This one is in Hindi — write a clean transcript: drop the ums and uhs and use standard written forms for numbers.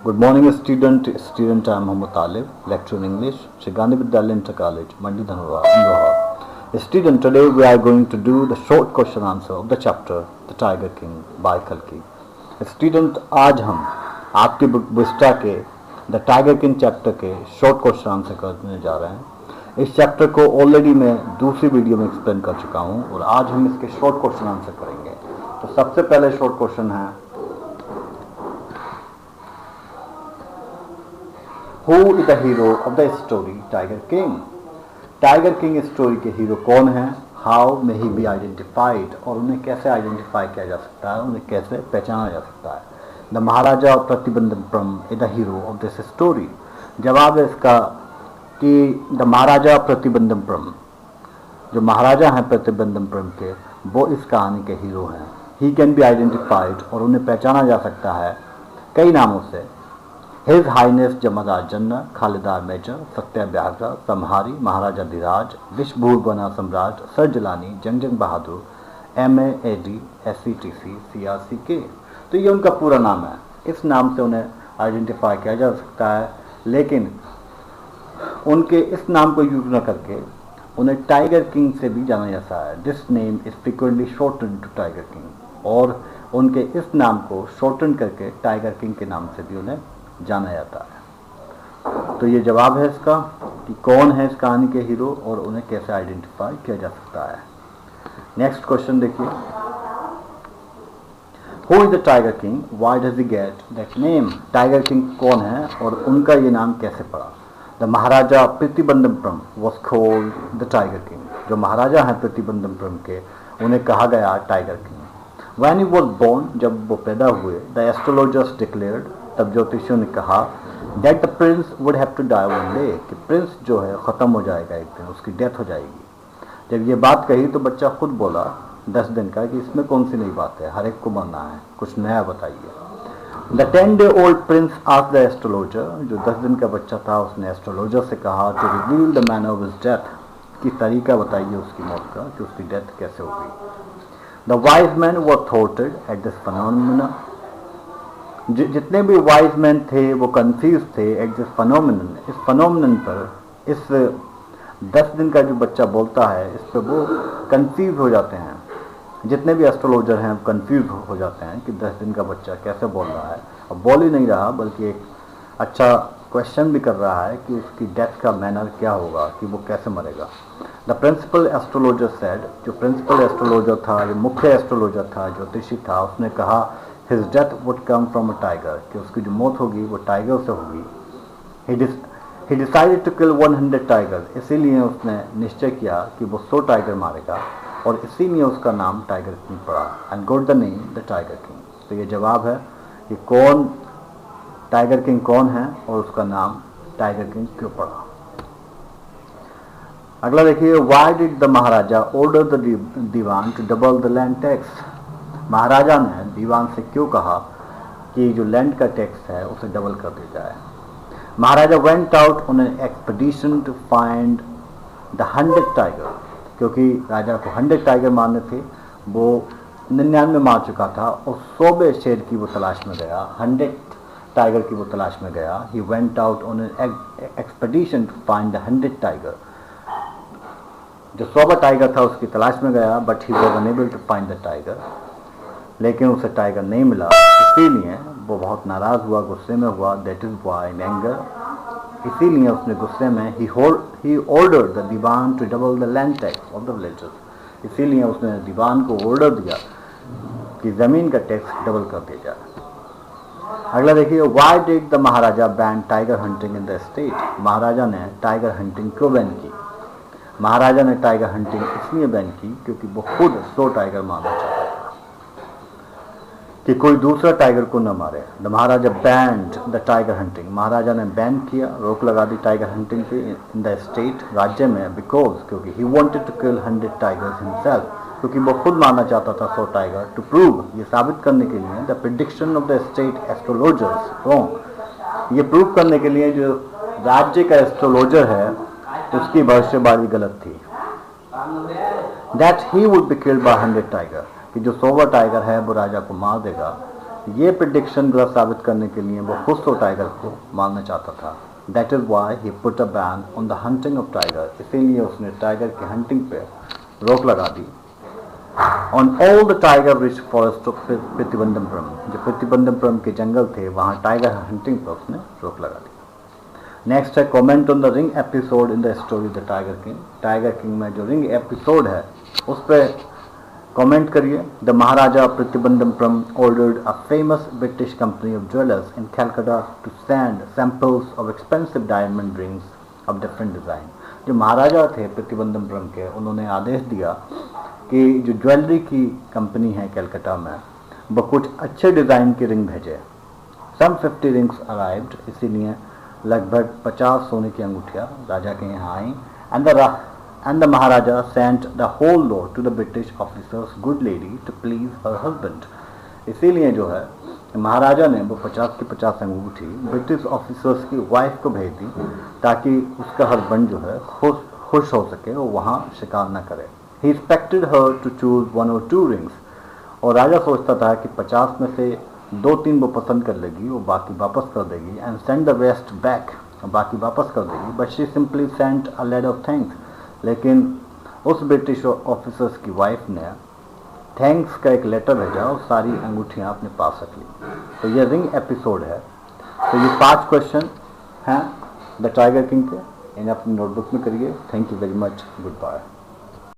Good morning, student. I am Mohammad Talib, lecturer in English, Sri Gandhi Vidyalaya Inter College, Mandi Dhanura, Indore. Student, today we are going to do the short question answer of the chapter The Tiger King by Kalki. Student, आज हम आपके बुक विस्टा के द टाइगर किंग चैप्टर के शॉर्ट क्वेश्चन आंसर करने जा रहे हैं। इस चैप्टर को ऑलरेडी मैं दूसरी वीडियो में एक्सप्लेन कर चुका हूं और आज हम इसके शॉर्ट क्वेश्चन आंसर करेंगे। तो सबसे पहले शॉर्ट क्वेश्चन है, Who is the hero of the story Tiger King? Tiger king story के हीरो कौन हैं? How may he be identified? और उन्हें कैसे आइडेंटिफाई किया जा सकता है, उन्हें कैसे पहचाना जा सकता है? The Maharaja Pratibandapuram is the hero of this story. जवाब है इसका कि द महाराजा प्रतिबंधपुरम, जो महाराजा हैं प्रतिबंधपुरम के, वो इस कहानी के हीरो हैं। ही कैन बी आइडेंटिफाइड, और उन्हें पहचाना जा सकता है कई नामों से। हिज हाइनेस जमादार जनरल खालिदार मेजर सत्या व्याघ्रा समहारी महाराजा धीराज विश्वभूषण सम्राट सर जलानी जंग बहादुर MAAD SCTC CRCK। तो ये उनका पूरा नाम है। इस नाम से उन्हें आइडेंटिफाई किया जा सकता है, लेकिन उनके इस नाम को यूज न करके उन्हें टाइगर किंग से भी जाना जाता है। This name is frequently shorten to tiger king, और उनके इस नाम को शॉर्टन करके टाइगर किंग के नाम से भी उन्हें जाना जाता है। तो ये जवाब है इसका कि कौन है इस कहानी के हीरो और उन्हें कैसे आइडेंटिफाई किया जा सकता है। नेक्स्ट क्वेश्चन देखिए, who is the tiger king, why does he get that name? Tiger king कौन है और उनका ये नाम कैसे पड़ा? The Maharaja Pratibandhapuram was called the tiger king. जो महाराजा हैं प्रतिबंधपुरम के, उन्हें कहा गया tiger king. When he was born, जब वो पैदा हुए, द एस्ट्रोलॉजर्स डिक्लेयर्ड, तब ज्योतिषियों ने कहा, that the prince would have to die one day, कि प्रिंस जो है ख़त्म हो जाएगा एक दिन, उसकी डेथ हो जाएगी। जब ये बात कही तो बच्चा खुद बोला 10 दिन का कि इसमें कौन सी नई बात है, हर एक को मरना है, कुछ नया बताइए। The 10-day-old Prince asked the astrologer, जो 10 दिन का बच्चा था उसने एस्ट्रोलॉजर से कहा, to reveal the manner of his death, कि तरीका बताइए उसकी मौत का, कि उसकी डेथ कैसे होगी। द वाइज मैन वर थॉटेड एट दिस फिनोमेना, जितने भी वाइज मैन थे वो कंफ्यूज थे एट दिस फिनोमेनन, इस फिनोमेनन पर, इस 10 दिन का जो बच्चा बोलता है इस पर वो कंफ्यूज हो जाते हैं। जितने भी एस्ट्रोलॉजर हैं कंफ्यूज हो जाते हैं कि 10 दिन का बच्चा कैसे बोल रहा है। अब बोल ही नहीं रहा बल्कि एक अच्छा क्वेश्चन भी कर रहा है कि उसकी डेथ का मैनर क्या होगा, कि वो कैसे मरेगा। द प्रिंसिपल एस्ट्रोलॉजर सेड, जो प्रिंसिपल एस्ट्रोलॉजर था, जो मुख्य एस्ट्रोलॉजर था, ज्योतिषी था, उसने कहा, his death would come from a tiger, कि उसकी जो मौत होगी वो टाइगर से होगी। He decided to kill 100 tiger, इसीलिए उसने निश्चय किया कि वो 100 टाइगर मारेगा, और इसीलिए उसका नाम टाइगर किंग पड़ा, and got the name the tiger king. तो ये जवाब है कि कौन टाइगर किंग कौन है और उसका नाम टाइगर किंग क्यों पड़ा। अगला देखिए, why did the Maharaja order the Diwan to double the land tax? Maharaja ने दीवान से क्यों कहा कि जो लैंड का टैक्स है उसे डबल कर दिया जाए? Maharaja went out on an expedition to find the 100 tiger, क्योंकि राजा को 100 टाइगर मारने थे, वो 99 मार चुका था और 100वें शेर की वो तलाश में गया, 100 टाइगर की वो तलाश में गया। He went out on an expedition to find the 100 tiger, जो 100वां टाइगर था उसकी तलाश में गया, but he was unable to find the tiger, लेकिन उसे टाइगर नहीं मिला, इसीलिए वो बहुत नाराज हुआ, गुस्से में हुआ। That is why in anger, इसीलिए उसने गुस्से में he ordered the Diwan to double the land tax of the villagers, इसीलिए उसने दीवान को ऑर्डर दिया कि जमीन का टैक्स डबल कर दिया जाए। अगला देखिए, why did the Maharaja ban tiger hunting in the state? Maharaja ने टाइगर हंटिंग क्यों बैन की? महाराजा ने टाइगर हंटिंग इसलिए बैन की क्योंकि वो खुद 100 टाइगर मारना चाहता था, कि कोई दूसरा टाइगर को न मारे। The Maharaja banned the tiger hunting, Maharaja ने बैन किया, रोक लगा दी टाइगर हंटिंग पे इन द स्टेट, राज्य में, बिकॉज, क्योंकि he wanted to kill 100 tigers himself, क्योंकि वो खुद मारना चाहता था 100 टाइगर, टू प्रूव, ये साबित करने के लिए, the prediction of the state astrologers wrong, ये प्रूव करने के लिए जो राज्य का एस्ट्रोलॉजर है उसकी भविष्यवाणी गलत थी। That he would be killed by 100 tiger, कि जो 100वां टाइगर है वो राजा को मार देगा, ये प्रिडिक्शन गलत साबित करने के लिए वो खुद तो टाइगर को मारना चाहता था। That is why he put a ban on the hunting of tiger, इसीलिए उसने टाइगर की हंटिंग पे रोक लगा दी। On all the tiger rich forest of Pratibandhapuram, जो प्रतिबंधपुरम के जंगल थे वहाँ टाइगर हंटिंग पर उसने रोक लगा दी। नेक्स्ट है comment on the ring episode in the story the tiger king. Tiger king में जो रिंग एपिसोड है उस पर कमेंट करिए। The Maharaja Pratibandapuram ordered a famous British company of jewelers in Calcutta to send samples of expensive diamond rings of different design। जो महाराजा थे प्रतिबंधपुरम के, उन्होंने आदेश दिया कि जो ज्वेलरी की कंपनी है कलकत्ता में वो कुछ अच्छे डिज़ाइन की रिंग भेजे। सम 50 रिंग्स अराइव्ड, इसीलिए लगभग 50 सोने की अंगूठियाँ राजा के यहाँ आई। And the Maharaja sent the whole lot to the British officer's good lady to please her husband। इसीलिए जो है महाराजा ने वो 50 की 50 अंगूठी ब्रिटिश ऑफिसर्स की वाइफ को भेज दी ताकि उसका हस्बैंड जो है खुश हो सके और वहाँ शिकार न करे। He expected her to choose 1 or 2 rings, और राजा सोचता था कि 50 में से 2-3 वो पसंद कर लेगी और बाकी वापस कर देगी। And send the rest back, बाकी वापस कर देगी। But she simply sent a letter of thanks, लेकिन उस ब्रिटिश ऑफिसर्स की वाइफ ने थैंक्स का एक लेटर भेजा और सारी अंगूठियाँ अपने पास रख ली। तो ये रिंग एपिसोड है। तो ये 5 क्वेश्चन हैं द टाइगर किंग के, इन्हें अपनी नोटबुक में करिए। Thank you very much, good bye.